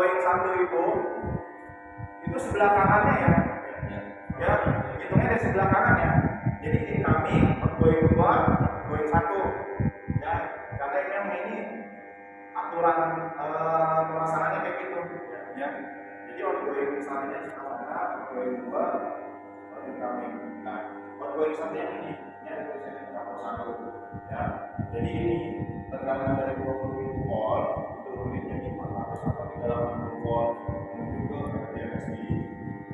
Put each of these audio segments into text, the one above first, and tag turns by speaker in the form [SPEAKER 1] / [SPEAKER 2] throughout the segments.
[SPEAKER 1] outgoing 1 itu sebelah kanannya ya. Ya, hitungnya dari sebelah kanan ya. Jadi incoming, outgoing 2, outgoing 1. Ya, karena ini aturan pemasangannya kayak gitu. Ya. Jadi outgoing 1-nya di sana, outgoing 2, incoming. Nah, outgoing 1 yang ini ada tulisannya 41. Ya. Jadi ini tegangan dari 20.000 volt diturunin jadi 400 atau 380 volt menuju ke RDMSD.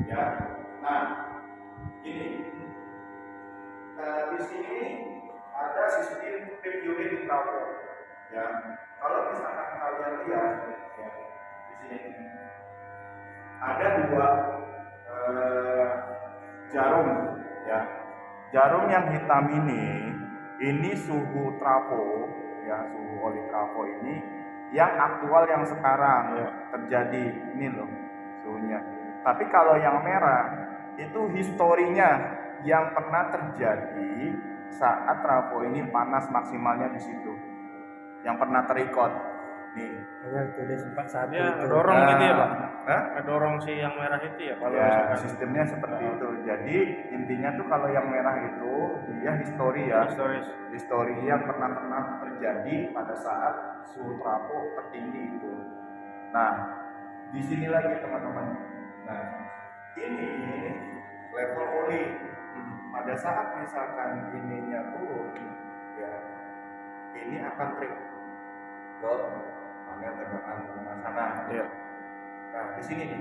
[SPEAKER 1] Ya. Nah, ini di sini ada sistem trip unit di trafo. Ya, kalau misalkan kalian lihat ya, di sini ada 2 jarum. Ya, jarum yang hitam ini suhu trafo, ya suhu oli trafo ini yang aktual yang sekarang ya, terjadi ini loh suhunya. Tapi kalau yang merah itu historinya yang pernah terjadi saat trafo ini panas maksimalnya di situ, yang pernah terikot nih.
[SPEAKER 2] Tulis 41
[SPEAKER 3] dia
[SPEAKER 2] itu.
[SPEAKER 3] dorong gitu ya Pak?
[SPEAKER 1] Hah?
[SPEAKER 3] Dorong si yang merah itu ya kalau
[SPEAKER 1] Ya,
[SPEAKER 3] misalkan
[SPEAKER 1] sistemnya seperti itu. Jadi intinya tuh kalau yang merah itu dia histori ya, histori yang pernah terjadi pada saat suhu trafo tertinggi itu. Nah, di sini lagi teman-teman. Nah, ini level oli. Pada saat misalkan ininya turun, ya, ini akan trip ke panel tegangan rumah sana.
[SPEAKER 3] ya.
[SPEAKER 1] Nah, di sini nih,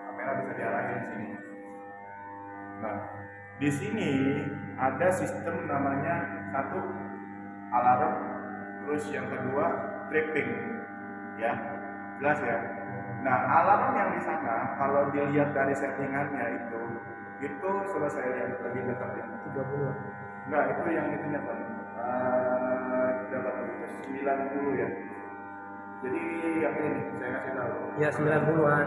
[SPEAKER 1] kamera bisa diarahin di sini. Nah, di sini ada sistem namanya satu alarm, terus yang kedua tripping, ya, jelas ya. Nah, alarm yang di sana kalau dilihat dari settingannya itu sudah saya lihat lebih dekat ya.
[SPEAKER 2] 30.
[SPEAKER 1] Enggak, itu yang itunya kan. Dapat itu 90 ya. Jadi yang ini nih, saya kasih tahu.
[SPEAKER 2] Ya 90-an.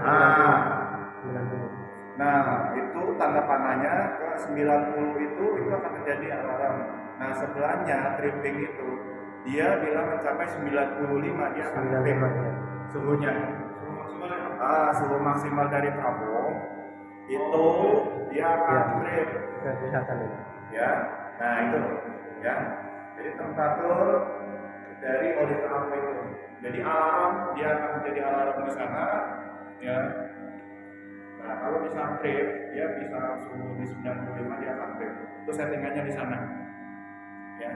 [SPEAKER 2] 90.
[SPEAKER 1] Nah, itu tanda panahnya ke 90 itu akan terjadi alarm. Nah, sebelahnya tripping itu dia bilang mencapai 95 dia akan trip
[SPEAKER 2] 95 ya.
[SPEAKER 1] suhunya. Suhu maksimal dari trafo itu dia akan trip.
[SPEAKER 2] Kelihatan ini.
[SPEAKER 1] Ya, nah itu ya. Jadi temperatur dari oli trafo itu. Jadi alarm dia akan menjadi alarm di sana, ya. Nah, kalau bisa trip, dia bisa suhu di 95 dia akan trip. Itu settingannya di sana. Ya,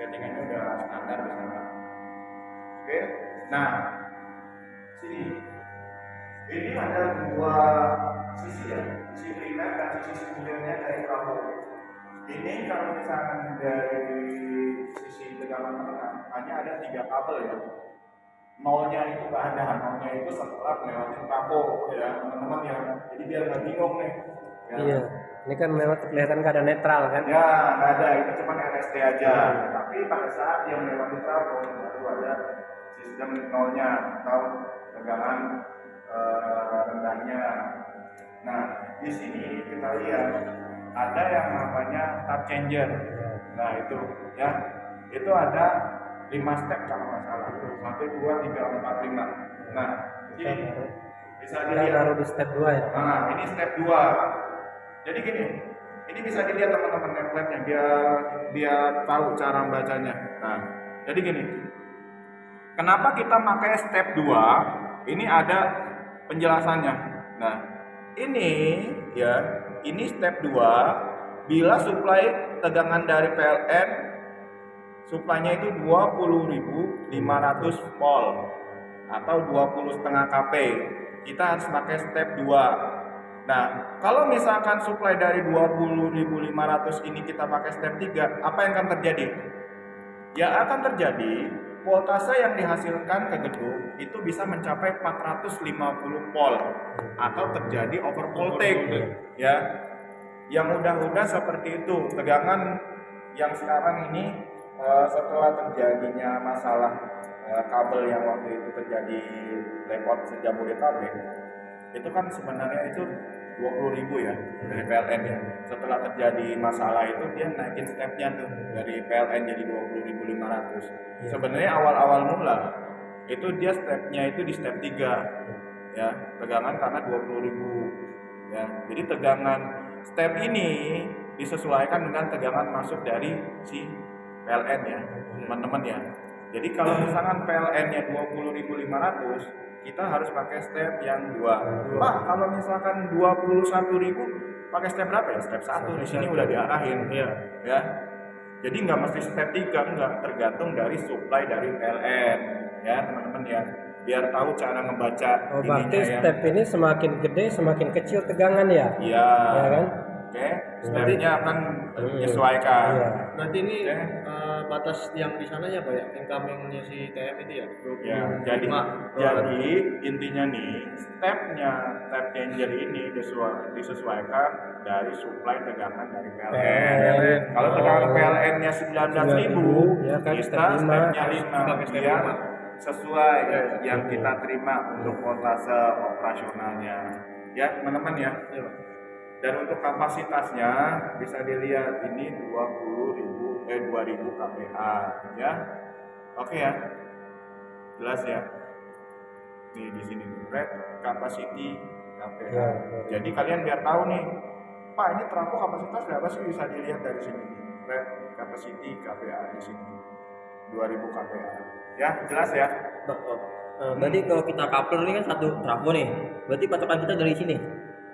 [SPEAKER 1] settingannya udah standar di sana. Oke. Nah, sini. Ini ada 2 sisi ya, sisi primer dan sisi sekundernya dari trafo. Ini kalau misalkan dari sisi tegangan menengah hanya ada 3 kabel ya. Nolnya itu nggak ada, nolnya itu setelah melewati trafo ya teman-teman ya. Jadi biar nggak bingung nih. Ya.
[SPEAKER 2] Iya. Ini kan memang kelihatan nggak ada netral kan?
[SPEAKER 1] Ya nggak ada, itu cuma RST aja. Tapi pada saat dia melewati trafo baru ada sistem nolnya atau tegangan rendahnya. Nah di sini kita lihat ada yang namanya tap changer. Nah itu ya, itu ada 5 step kalau nggak salah. 1, 2, 3, 4, 5. Nah ini bisa
[SPEAKER 2] Kita
[SPEAKER 1] dilihat.
[SPEAKER 2] baru di step 2 ya.
[SPEAKER 1] Nah ini step 2. Jadi gini, ini bisa dilihat teman-teman template-nya biar tahu cara membacanya. Nah jadi gini, kenapa kita pakai step 2? Ini ada penjelasannya. Nah, ini ya, ini step 2 bila suplai tegangan dari PLN suplainya itu 20.500 volt atau 20,5 kP. Kita harus pakai step 2. Nah, kalau misalkan suplai dari 20.500 ini kita pakai step 3, apa yang akan terjadi? Ya akan terjadi voltase yang dihasilkan ke gedung itu bisa mencapai 450 volt atau terjadi overvoltage ya. Yang mudah-mudah seperti itu. Tegangan yang sekarang ini setelah terjadinya masalah kabel yang waktu itu terjadi blackout sejabodetabek, itu kan sebenarnya itu 20.000 ya dari PLN ya. Setelah terjadi masalah itu dia naikin stepnya tuh dari PLN jadi 20.500. Sebenarnya awal-awal mula itu dia stepnya itu di step 3. ya, tegangan karena 20.000 ya. Jadi tegangan step ini disesuaikan dengan tegangan masuk dari si PLN ya, teman-teman ya. Jadi kalau misalkan PLN-nya 20.500, kita harus pakai step yang 2. Pak, kalau misalkan 21.000 pakai step berapa ya? Step 1 di sini udah diarahin ya. Jadi nggak mesti step 3, nggak, tergantung dari supply dari PLN ya teman-teman ya. Biar tahu cara membaca
[SPEAKER 2] Oh, berarti
[SPEAKER 1] ininya ya.
[SPEAKER 2] step ini semakin gede semakin kecil tegangan ya?
[SPEAKER 1] Iya.
[SPEAKER 2] Ya kan?
[SPEAKER 1] Oke, stepnya akan menyesuaikan.
[SPEAKER 2] Iya.
[SPEAKER 3] Berarti ini
[SPEAKER 1] Oke.
[SPEAKER 3] batas yang di sana ya Pak ya, incomingnya si TM itu ya?
[SPEAKER 1] Ya, jadi
[SPEAKER 3] 25.
[SPEAKER 1] jadi intinya nih, step changer ini disesuaikan dari supply tegangan dari PLN.
[SPEAKER 2] PLN.
[SPEAKER 1] Kalau tegangan PLN-nya 19.000,
[SPEAKER 2] ya kan,
[SPEAKER 1] kita
[SPEAKER 2] step lima.
[SPEAKER 1] stepnya 5
[SPEAKER 3] Pakai step
[SPEAKER 1] biar
[SPEAKER 3] 5.
[SPEAKER 1] sesuai yang kita terima untuk voltase operasionalnya. Ya, teman-teman ya.
[SPEAKER 3] Iya Pak.
[SPEAKER 1] Dan untuk kapasitasnya bisa dilihat ini 2000 kPa ya. Oke ya. Jelas ya. Nih di sini rate capacity kPa.
[SPEAKER 2] Ya.
[SPEAKER 1] Jadi kalian biar tahu nih, Pak ini trafo kapasitas berapa sih, bisa dilihat dari sini nih. Rate capacity kPa di sini 2000 kPa. Ya, jelas ya.
[SPEAKER 4] Berarti kalau kita coupler ini kan satu trafo nih. Berarti patokan kita dari sini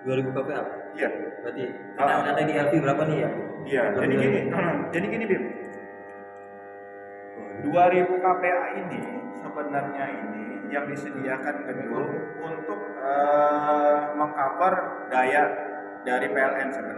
[SPEAKER 4] 2000 kPa.
[SPEAKER 1] Iya.
[SPEAKER 4] Berarti kita ada di LV berapa nih ya?
[SPEAKER 1] Iya, jadi gini Bim. 2000 kPa ini sebenarnya ini yang disediakan gedung untuk mengcover daya dari PLN sebenarnya.